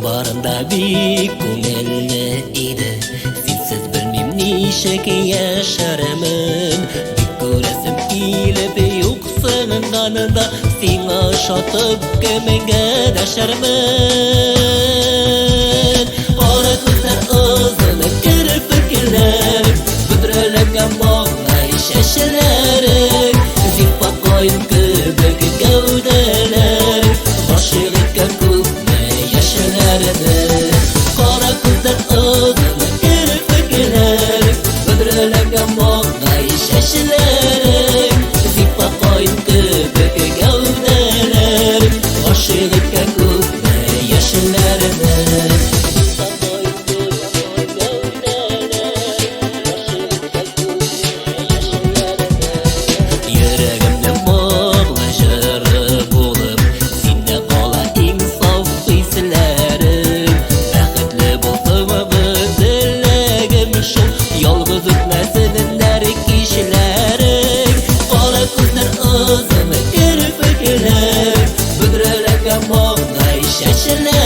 Barında bir ko'ngilli edi, sensiz bilmem nechaka yasharman. Bir ko'rasim kelib yo'qsin qanida, senga shotib menga dasharman. Qora ko'zlar o'zini kirpiklar, budralagan bog'lay shashalar, zippa qo'yin kubik gavdalar, boshlig'iga ko'pmi yashalardi. Qora ko'zlar o'zini kirpiklar, budralagan bog'lay shashalar, zippa qo'yin kubik gavdalar, boshlig'iga ko'pmi yashalardi. Shashalar